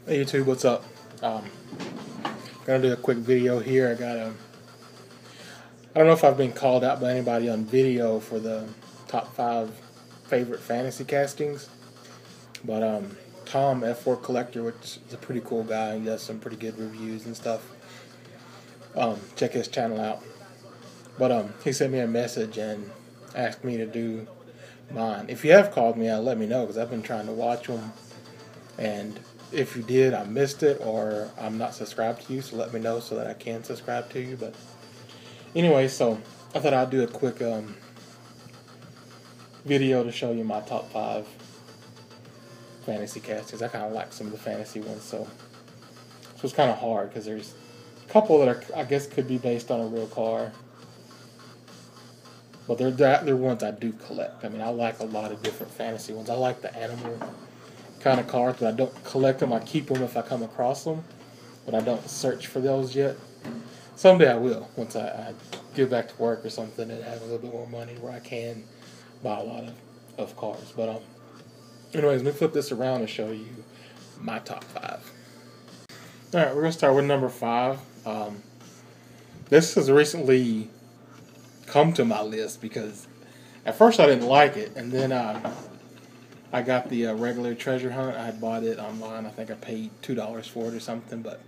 Hey YouTube, what's up? Gonna do a quick video here. I don't know if I've been called out by anybody on video for the top 5 favorite fantasy castings, but Tom F4 Collector, which is a pretty cool guy, he does some pretty good reviews and stuff. Check his channel out. But he sent me a message and asked me to do mine. If you have called me out, let me know, because I've been trying to watch them, and if you did, I missed it, or I'm not subscribed to you, so let me know so that I can subscribe to you. But anyway, so I thought I'd do a quick video to show you my top 5 fantasy castings. I kind of like some of the fantasy ones, so it's kind of hard because there's a couple that I guess could be based on a real car, but they're ones I do collect. I mean, I like a lot of different fantasy ones. I like the animal kind of cards, but I don't collect them. I keep them if I come across them, but I don't search for those yet. Someday I will, once I get back to work or something and have a little bit more money where I can buy a lot of cards. But anyways, let me flip this around and show you my top 5. Alright, we're going to start with number 5. This has recently come to my list because at first I didn't like it, and then I got the regular treasure hunt. I had bought it online. I think I paid $2 for it or something, but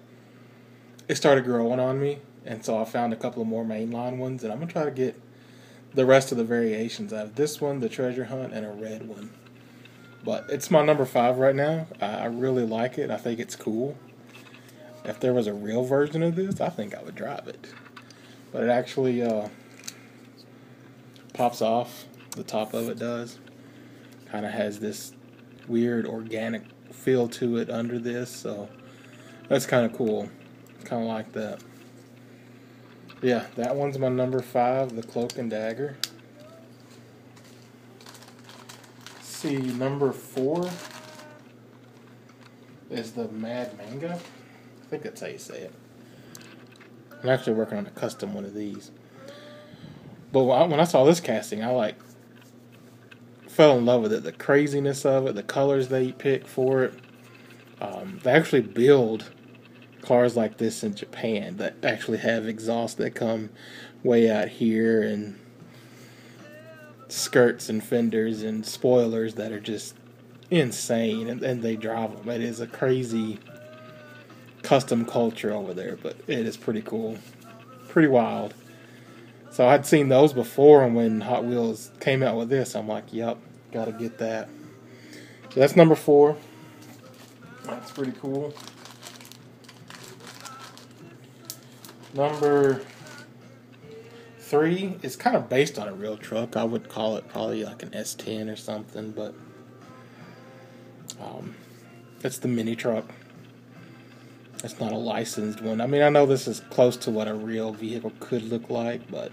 it started growing on me, and so I found a couple of more mainline ones, and I'm going to try to get the rest of the variations. I have this one, the treasure hunt, and a red one. But it's my number 5 right now. I really like it. I think it's cool. If there was a real version of this, I think I would drive it. But it actually pops off. The top of it does. Kind of has this weird organic feel to it under this, so that's kind of cool. Kind of like that. Yeah, that one's my number 5, the Cloak and Dagger. Let's see, number 4 is the Mad Manga. I think that's how you say it. I'm actually working on a custom one of these. But when I saw this casting, I fell in love with it. The craziness of it, the colors they pick for it. They actually build cars like this in Japan that actually have exhausts that come way out here, and skirts and fenders and spoilers that are just insane, and they drive them. It is a crazy custom culture over there, but it is pretty cool, pretty wild. So I'd seen those before, and when Hot Wheels came out with this, I'm like, yep, gotta get that. So that's number 4. That's pretty cool. Number 3 is kind of based on a real truck. I would call it probably like an S10 or something, but it's the mini truck. It's not a licensed one. I mean, I know this is close to what a real vehicle could look like, but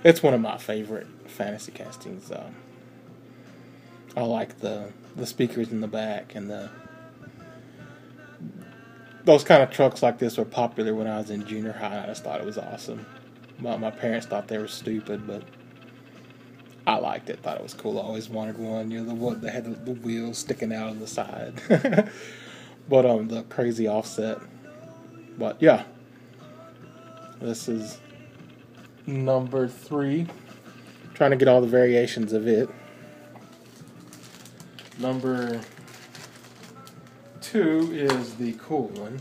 it's one of my favorite fantasy castings. I like the speakers in the back, and those kind of trucks like this were popular when I was in junior high. I just thought it was awesome. My parents thought they were stupid, but I liked it. Thought it was cool. I always wanted one. You know, the one that had the wheels sticking out on the side. But the crazy offset. But yeah, this is number 3. Trying to get all the variations of it. Number 2 is the cool one.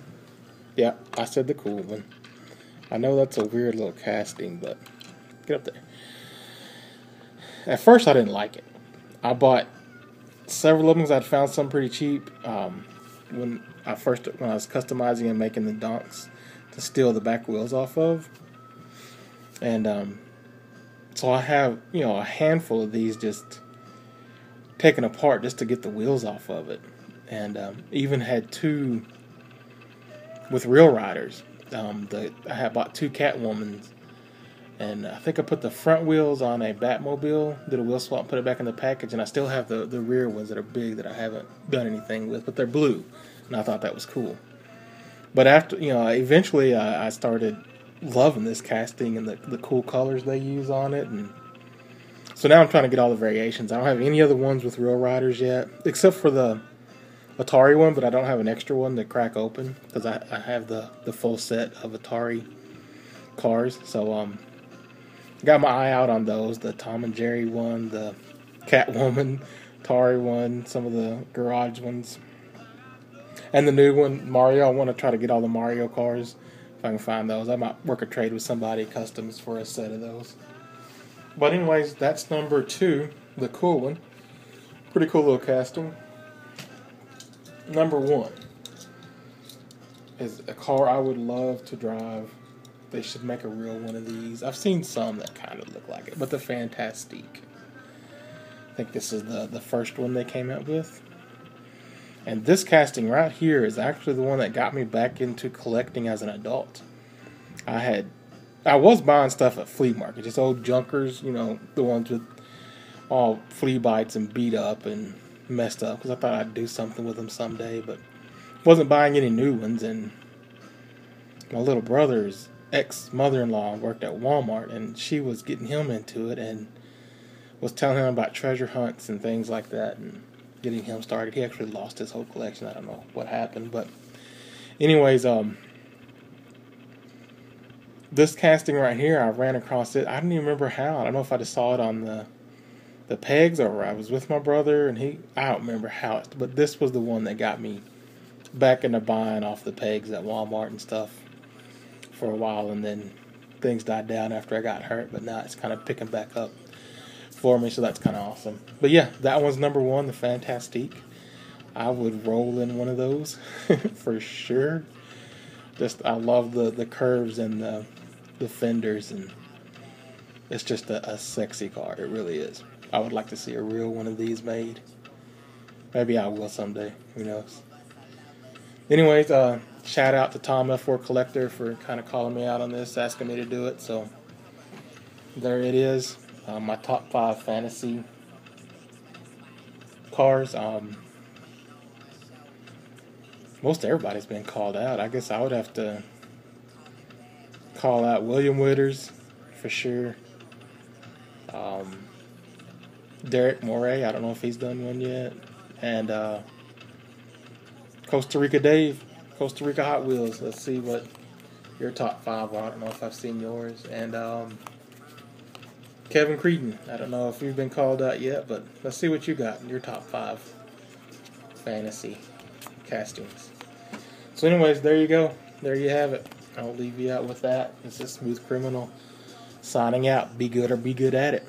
Yeah, I said the cool one. I know that's a weird little casting, but get up there. At first, I didn't like it. I bought several of them because I'd found some pretty cheap. When I was customizing and making the donks to steal the back wheels off of, and so I have a handful of these just taken apart just to get the wheels off of it, and even had 2 with real riders. I had bought 2 Catwomans, and I think I put the front wheels on a Batmobile, did a wheel swap, put it back in the package, and I still have the rear ones that are big that I haven't done anything with, but they're blue, and I thought that was cool. But after, eventually I started loving this casting and the cool colors they use on it, and so now I'm trying to get all the variations. I don't have any other ones with real riders yet, except for the Atari one, but I don't have an extra one to crack open because I have the full set of Atari cars. So got my eye out on those. The Tom and Jerry one, the Catwoman Atari one, some of the garage ones. And the new one, Mario. I want to try to get all the Mario cars if I can find those. I might work a trade with somebody customs for a set of those. But anyways, that's number 2, the cool one. Pretty cool little casting. Number 1 is a car I would love to drive. They should make a real one of these. I've seen some that kind of look like it, but the Fantastique. I think this is the first one they came out with. And this casting right here is actually the one that got me back into collecting as an adult. I was buying stuff at flea markets, just old junkers, you know, the ones with all flea bites and beat up and messed up, because I thought I'd do something with them someday, but wasn't buying any new ones. And my little brother's ex-mother-in-law worked at Walmart, and she was getting him into it and was telling him about treasure hunts and things like that and getting him started. He actually lost his whole collection. I don't know what happened, but anyways, this casting right here, I ran across it. I don't even remember how. I don't know if I just saw it on the pegs, or I was with my brother and I don't remember how, but this was the one that got me back into buying off the pegs at Walmart and stuff for a while, and then things died down after I got hurt, but now it's kind of picking back up for me, so that's kind of awesome. But yeah, that one's number 1, the Fantastique. I would roll in one of those for sure. Just, I love the curves and the fenders, and it's just a sexy car. It really is. I would like to see a real one of these made. Maybe I will someday. Who knows? Anyways, shout out to Tom F4 Collector for kind of calling me out on this, asking me to do it. So there it is. My top 5 fantasy cars. Most everybody's been called out. I guess I would have to call out William Witters for sure. Derek Moray, I don't know if he's done one yet. And Costa Rica Dave, Costa Rica Hot Wheels. Let's see what your top 5 are. I don't know if I've seen yours. And Kevin Creedon, I don't know if you've been called out yet, but let's see what you got in your top 5 fantasy castings. So anyways, there you go. There you have it. I'll leave you out with that. This is Smooth Criminal signing out. Be good or be good at it.